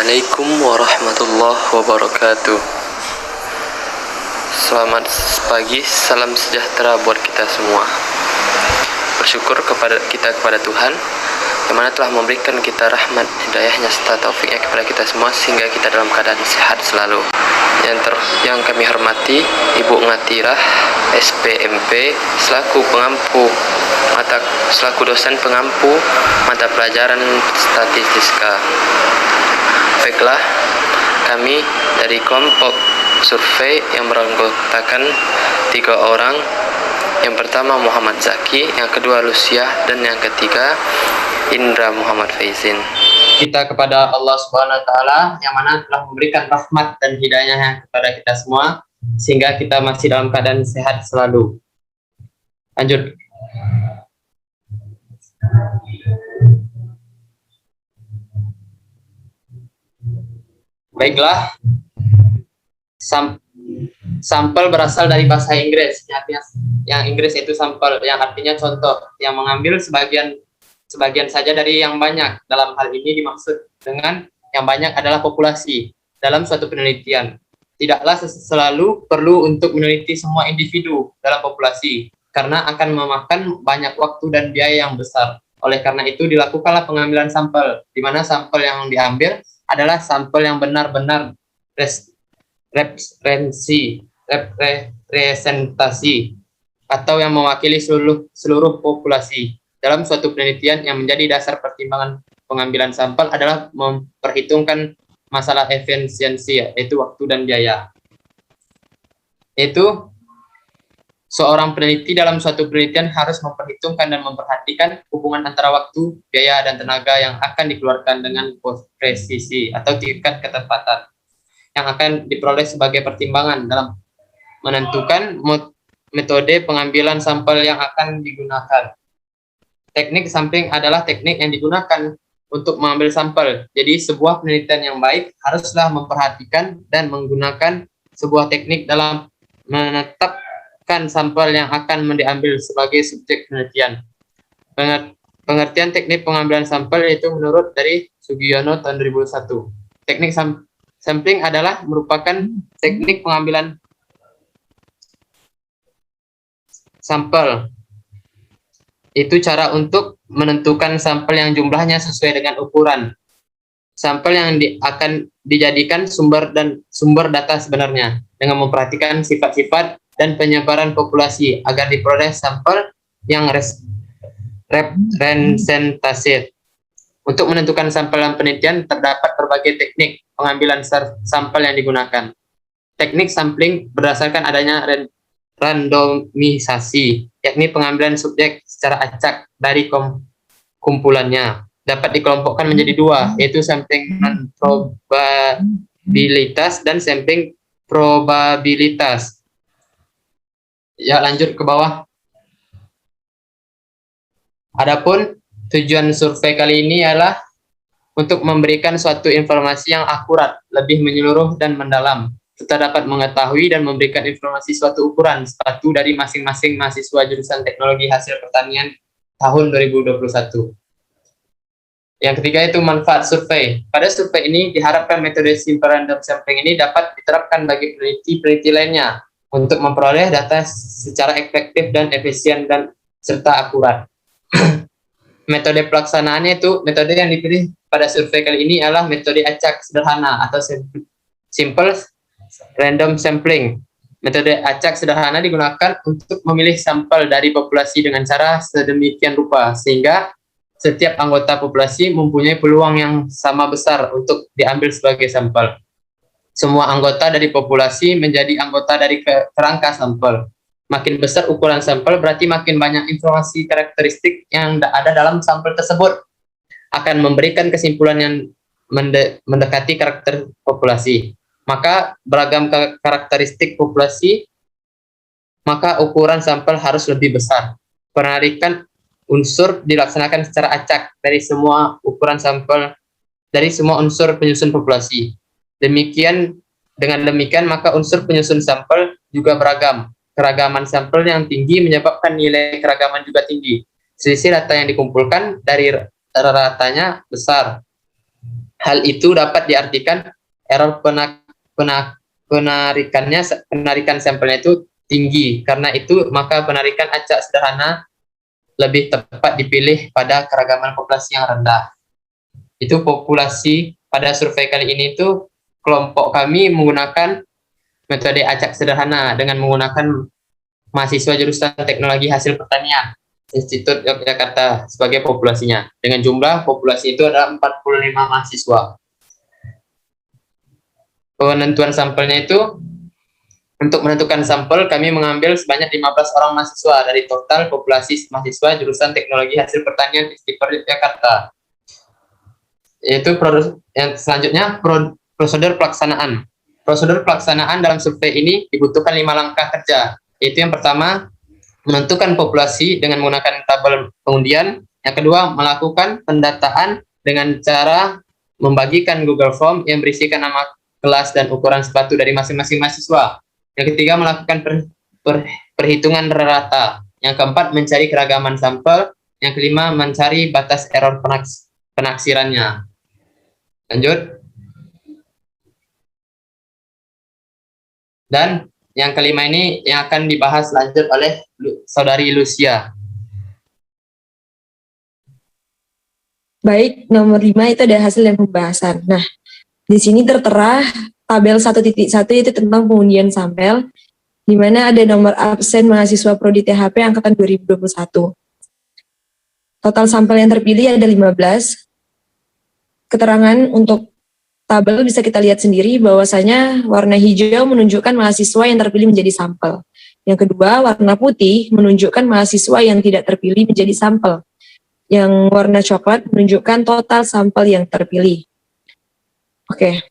Assalamualaikum warahmatullahi wabarakatuh. Selamat pagi, salam sejahtera buat kita semua. Bersyukur kepada Tuhan yang mana telah memberikan kita rahmat, hidayahnya serta taufiknya kepada kita semua sehingga kita dalam keadaan sehat selalu. Yang kami hormati Ibu Ngatirah SPMP selaku dosen pengampu mata pelajaran statistika. Baiklah, kami dari kelompok survei yang beranggotakan 3 orang. Yang pertama Muhammad Zaki, yang kedua Lucia, dan yang ketiga Indra Muhammad Faizin. Kita kepada Allah Subhanahu wa taala yang mana telah memberikan rahmat dan hidayahnya kepada kita semua sehingga kita masih dalam keadaan sehat selalu. Lanjut. Baiklah, sampel berasal dari bahasa Inggris, yang Inggris itu sampel, yang artinya contoh, yang mengambil sebagian saja dari yang banyak. Dalam hal ini dimaksud dengan yang banyak adalah populasi dalam suatu penelitian. Tidaklah selalu perlu untuk meneliti semua individu dalam populasi, karena akan memakan banyak waktu dan biaya yang besar. Oleh karena itu dilakukanlah pengambilan sampel, di mana sampel yang diambil adalah sampel yang benar-benar representasi atau yang mewakili seluruh populasi. Dalam suatu penelitian yang menjadi dasar pertimbangan pengambilan sampel adalah memperhitungkan masalah efisiensi, yaitu waktu dan biaya. Itu seorang peneliti dalam suatu penelitian harus memperhitungkan dan memperhatikan hubungan antara waktu, biaya, dan tenaga yang akan dikeluarkan dengan presisi atau tingkat ketepatan yang akan diperoleh sebagai pertimbangan dalam menentukan metode pengambilan sampel yang akan digunakan. Teknik sampling adalah teknik yang digunakan untuk mengambil sampel. Jadi sebuah penelitian yang baik haruslah memperhatikan dan menggunakan sebuah teknik dalam menetapkan sampel yang akan diambil sebagai subjek penelitian. Pengertian teknik pengambilan sampel yaitu menurut dari Sugiono tahun 2001. Teknik sampling adalah merupakan teknik pengambilan sampel. Itu cara untuk menentukan sampel yang jumlahnya sesuai dengan ukuran sampel yang akan dijadikan sumber data sebenarnya, dengan memperhatikan sifat-sifat dan penyebaran populasi agar diperoleh sampel yang representatif. Untuk menentukan sampel dalam penelitian terdapat berbagai teknik pengambilan sampel yang digunakan. Teknik sampling berdasarkan adanya randomisasi, yakni pengambilan subjek secara acak dari kumpulannya. Dapat dikelompokkan menjadi 2, yaitu sampling non-probabilitas dan sampling probabilitas. Ya, lanjut ke bawah. Adapun tujuan survei kali ini adalah untuk memberikan suatu informasi yang akurat, lebih menyeluruh dan mendalam, serta dapat mengetahui dan memberikan informasi suatu ukuran sepatu dari masing-masing mahasiswa jurusan teknologi hasil pertanian tahun 2021. Yang ketiga itu manfaat survei. Pada survei ini diharapkan metode simple random sampling ini dapat diterapkan bagi peneliti-peneliti lainnya untuk memperoleh data secara efektif dan efisien dan serta akurat. Metode pelaksanaannya itu, metode yang dipilih pada survei kali ini adalah metode acak sederhana atau simple random sampling. Metode acak sederhana digunakan untuk memilih sampel dari populasi dengan cara sedemikian rupa sehingga setiap anggota populasi mempunyai peluang yang sama besar untuk diambil sebagai sampel. Semua anggota dari populasi menjadi anggota dari kerangka sampel. Makin besar ukuran sampel berarti makin banyak informasi karakteristik yang ada dalam sampel tersebut, akan memberikan kesimpulan yang mendekati karakter populasi. Maka beragam karakteristik populasi, maka ukuran sampel harus lebih besar. Penarikan unsur dilaksanakan secara acak dari semua ukuran sampel, dari semua unsur penyusun populasi. Dengan demikian maka unsur penyusun sampel juga beragam. Keragaman sampel yang tinggi menyebabkan nilai keragaman juga tinggi. Selisih data yang dikumpulkan dari ratanya besar. Hal itu dapat diartikan error penarikan sampelnya itu tinggi. Karena itu, maka penarikan acak sederhana lebih tepat dipilih pada keragaman populasi yang rendah. Itu populasi pada survei kali ini itu kelompok kami menggunakan metode acak sederhana dengan menggunakan mahasiswa jurusan Teknologi Hasil Pertanian Institut Yogyakarta sebagai populasinya. Dengan jumlah populasi itu ada 45 mahasiswa. Penentuan sampelnya itu, untuk menentukan sampel kami mengambil sebanyak 15 orang mahasiswa dari total populasi mahasiswa jurusan Teknologi Hasil Pertanian Institut Yogyakarta. Yaitu yang selanjutnya prosedur pelaksanaan. Prosedur pelaksanaan dalam survei ini dibutuhkan 5 langkah kerja. Yaitu yang pertama, menentukan populasi dengan menggunakan tabel pengundian. Yang kedua, melakukan pendataan dengan cara membagikan Google Form yang berisikan nama kelas dan ukuran sepatu dari masing-masing mahasiswa. Yang ketiga, melakukan perhitungan rata. Yang keempat, mencari keragaman sampel. Yang kelima, mencari batas error penaksirannya. Lanjut. Dan yang kelima ini yang akan dibahas lanjut oleh Saudari Lucia. Baik, nomor 5 itu ada hasil dan pembahasan. Nah, di sini tertera tabel 1.1 itu tentang pengundian sampel, di mana ada nomor absen mahasiswa Prodi THP angkatan 2021. Total sampel yang terpilih ada 15. Keterangan untuk tabel bisa kita lihat sendiri bahwasanya warna hijau menunjukkan mahasiswa yang terpilih menjadi sampel. Yang kedua, warna putih menunjukkan mahasiswa yang tidak terpilih menjadi sampel. Yang warna coklat menunjukkan total sampel yang terpilih. Oke.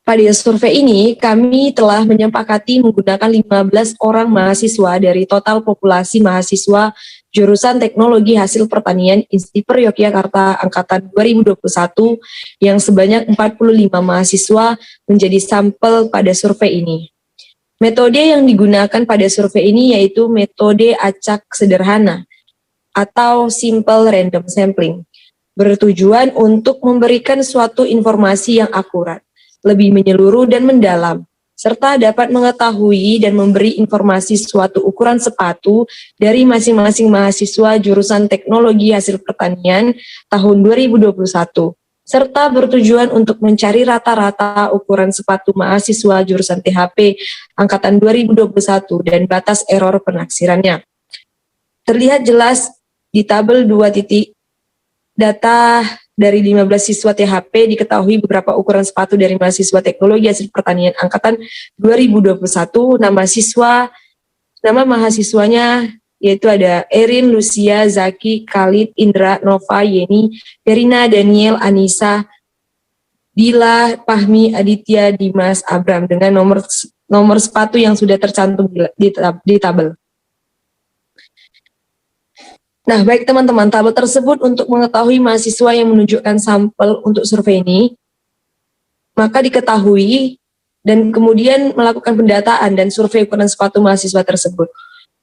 Pada survei ini, kami telah menyepakati menggunakan 15 orang mahasiswa dari total populasi mahasiswa jurusan Teknologi Hasil Pertanian Institut Yogyakarta angkatan 2021 yang sebanyak 45 mahasiswa menjadi sampel pada survei ini. Metode yang digunakan pada survei ini yaitu metode acak sederhana atau simple random sampling, bertujuan untuk memberikan suatu informasi yang akurat, lebih menyeluruh dan mendalam, serta dapat mengetahui dan memberi informasi suatu ukuran sepatu dari masing-masing mahasiswa jurusan Teknologi Hasil Pertanian tahun 2021, serta bertujuan untuk mencari rata-rata ukuran sepatu mahasiswa jurusan THP angkatan 2021 dan batas error penaksirannya. Terlihat jelas di tabel 2 titik data dari 15 siswa THP diketahui beberapa ukuran sepatu dari mahasiswa Teknologi Hasil Pertanian angkatan 2021. Nama mahasiswanya yaitu ada Erin, Lucia, Zaki, Khalid, Indra, Nova, Yeni, Verina, Daniel, Anissa, Dila, Fahmi, Aditya, Dimas, Abram dengan nomor sepatu yang sudah tercantum di tabel. Nah, baik teman-teman, tabel tersebut untuk mengetahui mahasiswa yang menunjukkan sampel untuk survei ini, maka diketahui dan kemudian melakukan pendataan dan survei ukuran sepatu mahasiswa tersebut.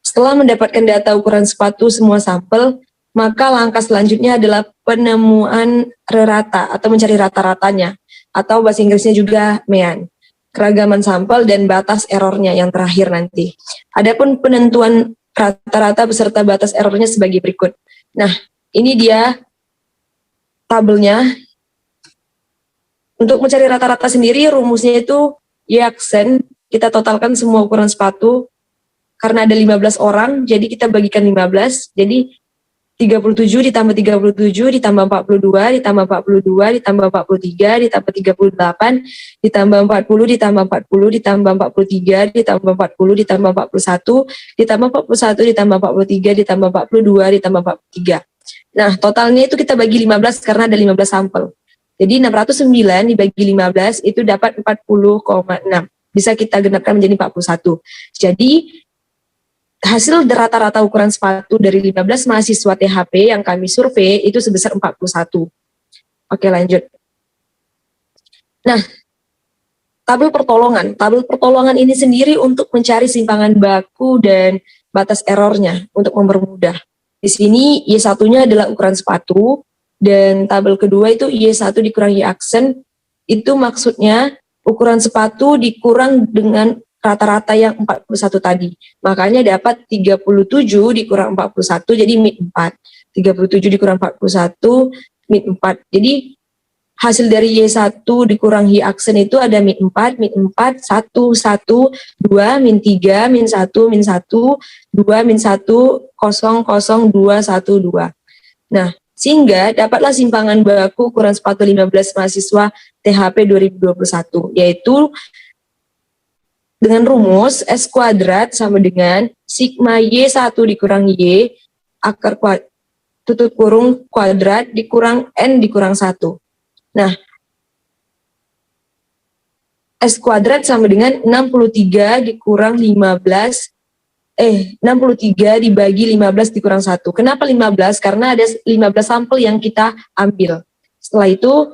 Setelah mendapatkan data ukuran sepatu semua sampel, maka langkah selanjutnya adalah penemuan rata atau mencari rata-ratanya, atau bahasa Inggrisnya juga mean, keragaman sampel dan batas errornya yang terakhir nanti. Adapun penentuan rata-rata beserta batas errornya sebagai berikut. Nah, ini dia tabelnya. Untuk mencari rata-rata sendiri, rumusnya itu Y-aksen, kita totalkan semua ukuran sepatu, karena ada 15 orang, jadi kita bagikan 15, jadi 37 ditambah 37 ditambah 42 ditambah 42 ditambah 43 ditambah 38 ditambah 40 ditambah 40 ditambah 43 ditambah 40 ditambah 41 ditambah 41 ditambah 43 ditambah 42 ditambah 43. Nah, totalnya itu kita bagi 15 karena ada 15 sampel. Jadi 609 dibagi 15 itu dapat 40,6. Bisa kita genapkan menjadi 41. Jadi hasil rata-rata ukuran sepatu dari 15 mahasiswa THP yang kami survei itu sebesar 41. Oke, lanjut. Nah, tabel pertolongan. Tabel pertolongan ini sendiri untuk mencari simpangan baku dan batas errornya untuk mempermudah. Di sini Y1-nya adalah ukuran sepatu, Dan tabel kedua itu Y1 dikurang Y aksen, itu maksudnya ukuran sepatu dikurang dengan rata-rata yang 41 tadi. Makanya dapat 37 dikurang 41 jadi mid 4. 37 dikurang 41 mid 4. Jadi hasil dari Y1 dikurang Y aksen itu ada mid 4, 1, 1, 2, min 3, min 1, min 1, 2, min 1, 0, 0, 2, 1, 2. Nah, sehingga dapatlah simpangan baku ukuran sepatu 15 mahasiswa THP 2021, yaitu dengan rumus S kuadrat sama dengan sigma Y1 dikurang Y akar tutup kurung kuadrat dikurang N dikurang 1. Nah, S kuadrat sama dengan 63 dikurang 15, 63 dibagi 15 dikurang 1. Kenapa 15? Karena ada 15 sampel yang kita ambil. Setelah itu,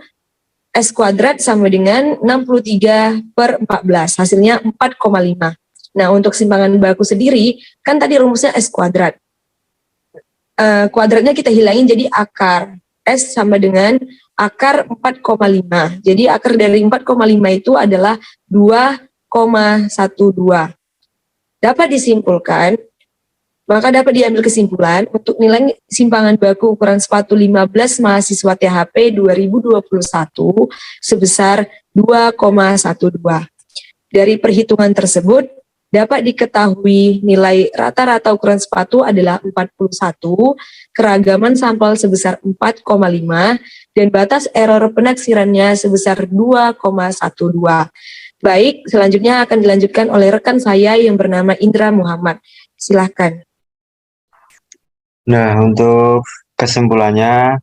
S kuadrat sama dengan 63 per 14, hasilnya 4,5. Nah, untuk simpangan baku sendiri, kan tadi rumusnya S kuadrat. Kuadratnya kita hilangin jadi akar. S sama dengan akar 4,5. Jadi akar dari 4,5 itu adalah 2,12. Dapat disimpulkan, maka dapat diambil kesimpulan untuk nilai simpangan baku ukuran sepatu 15 mahasiswa THP 2021 sebesar 2,12. Dari perhitungan tersebut, dapat diketahui nilai rata-rata ukuran sepatu adalah 41, keragaman sampel sebesar 4,5, dan batas error penaksirannya sebesar 2,12. Baik, selanjutnya akan dilanjutkan oleh rekan saya yang bernama Indra Muhammad. Silahkan. Nah, untuk kesimpulannya,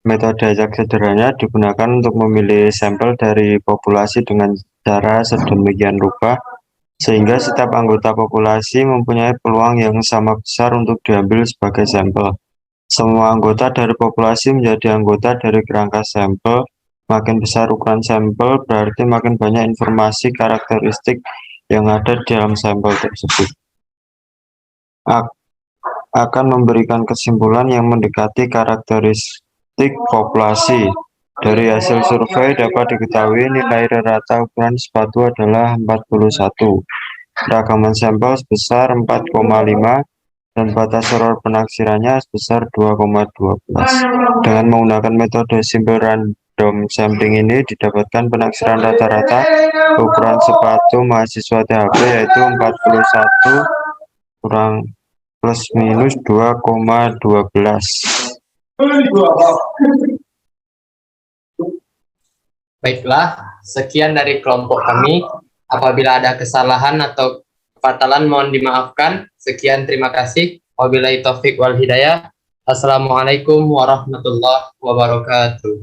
metode acak sederhana digunakan untuk memilih sampel dari populasi dengan cara sedemikian rupa, sehingga setiap anggota populasi mempunyai peluang yang sama besar untuk diambil sebagai sampel. Semua anggota dari populasi menjadi anggota dari kerangka sampel. Makin besar ukuran sampel, berarti makin banyak informasi karakteristik yang ada di dalam sampel tersebut. Akan memberikan kesimpulan yang mendekati karakteristik populasi. Dari hasil survei dapat diketahui nilai rata ukuran sepatu adalah 41. Ragaman sampel sebesar 4,5 dan batas error penaksirannya sebesar 2,12. Dengan menggunakan metode simple random sampling ini didapatkan penaksiran rata-rata ukuran sepatu mahasiswa THP yaitu 41 kurang plus minus 2,12. Baiklah, sekian dari kelompok kami. Apabila ada kesalahan atau kefatalan mohon dimaafkan. Sekian, terima kasih. Wabillahi taufik wal hidayah. Assalamualaikum warahmatullahi wabarakatuh.